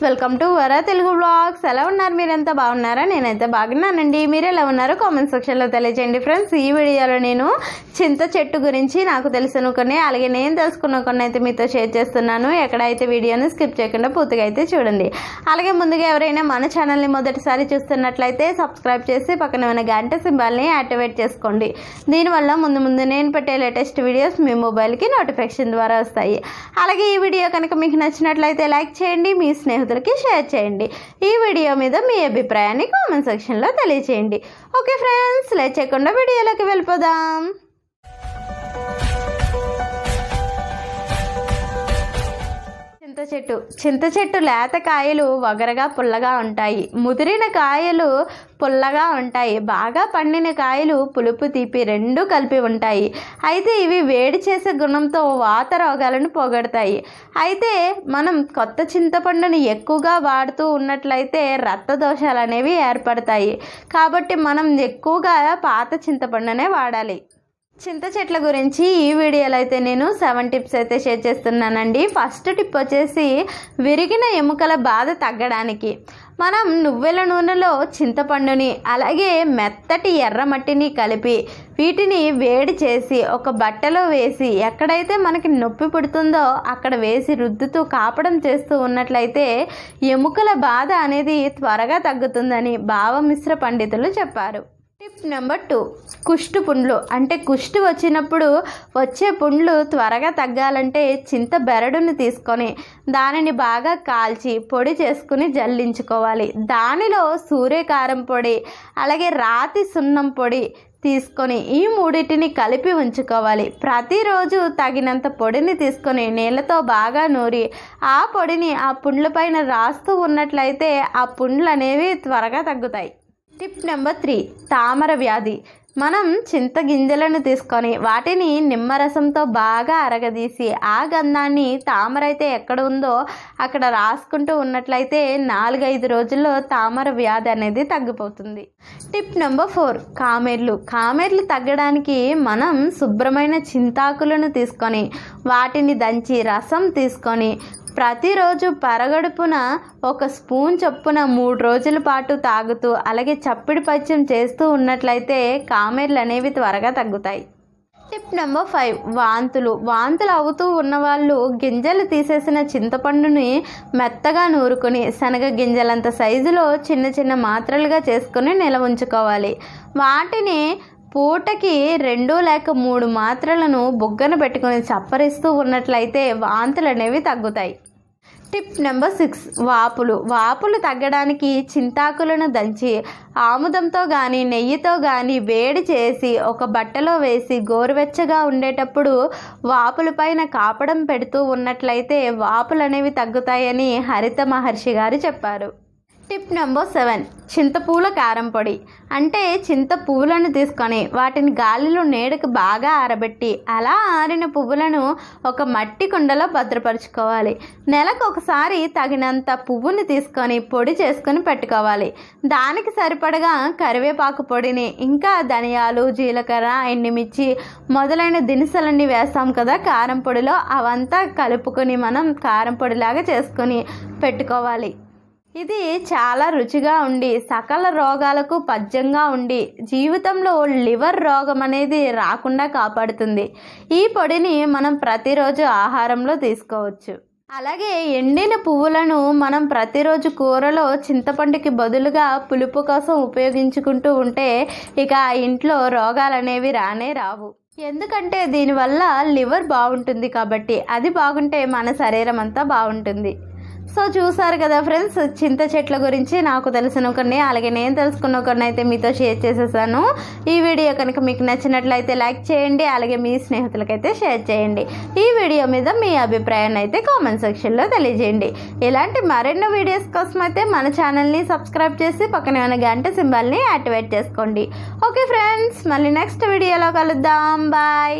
Welcome to Vara Telugu blogs. ఎలా ఉన్నారు? మీరంతా బాగున్నారా? నేనైతే బాగున్నానండి. మీరు ఎలా ఉన్నారో కామెంట్ సెక్షన్లో తెలియజేయండి ఫ్రెండ్స్. ఈ వీడియోలో నేను చింత చెట్టు గురించి నాకు తెలిసిన కొన్ని, అలాగే నేను తెలుసుకున్న కొన్ని అయితే మీతో షేర్ చేస్తున్నాను. ఎక్కడైతే వీడియోని స్కిప్ చేయకుండా పూర్తిగా అయితే చూడండి. అలాగే ముందుగా ఎవరైనా మన ఛానల్ని మొదటిసారి చూస్తున్నట్లయితే సబ్స్క్రైబ్ చేసి పక్కన ఉన్న గంట సింబల్ని యాక్టివేట్ చేసుకోండి. దీనివల్ల ముందు నేను పెట్టే లేటెస్ట్ వీడియోస్ మీ మొబైల్కి నోటిఫికేషన్ ద్వారా వస్తాయి. అలాగే ఈ వీడియో కనుక మీకు నచ్చినట్లయితే లైక్ చేయండి, మీ స్నేహితులకి షేర్ చేయండి. ఈ వీడియో మీద మీ అభిప్రాయాన్ని కామెంట్ సెక్షన్లో తెలియచేయండి. ఓకే ఫ్రెండ్స్, లేట్ చేయకుండా వీడియోలోకి వెళ్ళిపోదాం. చింత చెట్టు లేత కాయలు వగరగా పుల్లగా ఉంటాయి. ముదిరిన కాయలు పుల్లగా ఉంటాయి. బాగా పండిన కాయలు పులుపు తీపి రెండూ కలిపి ఉంటాయి. అయితే ఇవి వేడి చేసే గుణంతో వాత రోగాలను పోగొడతాయి. అయితే మనం కొత్త చింతపండుని ఎక్కువగా వాడుతూ ఉన్నట్లయితే రక్త దోషాలు అనేవి ఏర్పడతాయి. కాబట్టి మనం ఎక్కువగా పాత చింతపండునే వాడాలి. చింత చెట్ల గురించి ఈ వీడియోలో అయితే నేను 7 టిప్స్ అయితే షేర్ చేస్తున్నానండి. ఫస్ట్ టిప్ వచ్చేసి విరిగిన ఎముకల బాధ తగ్గడానికి మనం నువ్వుల నూనెలో చింతపండుని అలాగే మెత్తటి ఎర్రమట్టిని కలిపి వీటిని వేడి చేసి ఒక బట్టలో వేసి ఎక్కడైతే మనకి నొప్పి పుడుతుందో అక్కడ వేసి రుద్దుతూ కాపడం చేస్తూ ఉన్నట్లయితే ఎముకల బాధ అనేది త్వరగా తగ్గుతుందని భావమిశ్ర పండితులు చెప్పారు. టిప్ నెంబర్ 2, కుష్టు పుండ్లు. అంటే కుష్టు వచ్చినప్పుడు వచ్చే పుండ్లు త్వరగా తగ్గాలంటే చింత బెరడుని తీసుకొని దానిని బాగా కాల్చి పొడి చేసుకుని జల్లించుకోవాలి. దానిలో సూర్యకారం పొడి అలాగే రాతి సున్నం పొడి తీసుకొని ఈ మూడింటిని కలిపి ఉంచుకోవాలి. ప్రతిరోజు తగినంత పొడిని తీసుకొని నీళ్ళతో బాగా నూరి ఆ పొడిని ఆ పుండ్ల పైన రాస్తూ ఉన్నట్లయితే ఆ పుండ్లు అనేవి త్వరగా తగ్గుతాయి. టిప్ నెంబర్ 3, తామర వ్యాధి. మనం చింత గింజలను తీసుకొని వాటిని నిమ్మరసంతో బాగా అరగదీసి ఆ గంధాన్ని తామర అయితే ఎక్కడ ఉందో అక్కడ రాసుకుంటూ ఉన్నట్లయితే 4-5 రోజుల్లో తామర వ్యాధి అనేది తగ్గిపోతుంది. టిప్ నెంబర్ 4, కామెర్లు తగ్గడానికి మనం శుభ్రమైన చింతాకులను తీసుకొని వాటిని దంచి రసం తీసుకొని ప్రతిరోజు పరగడుపున 1 స్పూన్ చొప్పున 3 రోజుల పాటు తాగుతూ అలాగే చప్పిడి పచ్చం చేస్తూ ఉన్నట్లయితే కామెర్లు అనేవి త్వరగా తగ్గుతాయి. టిప్ నెంబర్ 5, వాంతులు అవుతూ ఉన్నవాళ్ళు గింజలు తీసేసిన చింతపండుని మెత్తగా నూరుకొని శనగ గింజలంత సైజులో చిన్న మాత్రలుగా చేసుకొని నిల్వ ఉంచుకోవాలి. వాటిని పూటకి 2 లేక 3 మాత్రలను బుగ్గన పెట్టుకొని చప్పరిస్తూ ఉన్నట్లయితే వాంతులు అనేవి తగ్గుతాయి. టిప్ నెంబర్ 6, వాపులు తగ్గడానికి చింతాకులను దంచి ఆముదంతో కానీ నెయ్యితో కానీ వేడి చేసి ఒక బట్టలో వేసి గోరువెచ్చగా ఉండేటప్పుడు వాపుల పైన కాపడం పెడుతూ ఉన్నట్లయితే వాపులు అనేవి తగ్గుతాయని హరిత మహర్షి గారు చెప్పారు. టిప్ నెంబర్ 7, చింతపూల కారం పొడి. అంటే చింత పువ్వులను తీసుకొని వాటిని గాలిలో నీడకు బాగా ఆరబెట్టి అలా ఆరిన పువ్వులను ఒక మట్టి కుండలో భద్రపరుచుకోవాలి. నెలకు ఒకసారి తగినంత పువ్వుని తీసుకొని పొడి చేసుకొని పెట్టుకోవాలి. దానికి సరిపడగా కరివేపాకు పొడిని ఇంకా ధనియాలు, జీలకర్ర, ఎండుమిర్చి మొదలైన దినుసులన్నీ వేస్తాం కదా కారం పొడిలో, అవంతా కలుపుకొని మనం కారం పొడిలాగా చేసుకొని పెట్టుకోవాలి. ఇది చాలా రుచిగా ఉండి సకల రోగాలకు పథ్యంగా ఉండి జీవితంలో లివర్ రోగం అనేది రాకుండా కాపాడుతుంది. ఈ పొడిని మనం ప్రతిరోజు ఆహారంలో తీసుకోవచ్చు. అలాగే ఎండిన పువ్వులను మనం ప్రతిరోజు కూరలో చింతపండుకి బదులుగా పులుపు కోసం ఉపయోగించుకుంటూ ఉంటే ఇక ఆ ఇంట్లో రోగాలు అనేవి రానే రావు. ఎందుకంటే దీనివల్ల లివర్ బాగుంటుంది కాబట్టి, అది బాగుంటే మన శరీరం అంతా బాగుంటుంది. సో చూసారు కదా ఫ్రెండ్స్, చింత చెట్ల గురించి నాకు తెలిసిన కొన్ని అలాగే నేను తెలుసుకున్న కొన్ని అయితే మీతో షేర్ చేసేసాను. ఈ వీడియో కనుక మీకు నచ్చినట్లయితే లైక్ చేయండి, అలాగే మీ స్నేహితులకైతే షేర్ చేయండి. ఈ వీడియో మీద మీ అభిప్రాయాన్ని అయితే కామెంట్ సెక్షన్లో తెలియజేయండి. ఇలాంటి మరెన్నో వీడియోస్ కోసం అయితే మన ఛానల్ని సబ్స్క్రైబ్ చేసి పక్కనే ఉన్న గంట సింబల్ని యాక్టివేట్ చేసుకోండి. ఓకే ఫ్రెండ్స్, మళ్ళీ నెక్స్ట్ వీడియోలో కలుద్దాం. బాయ్.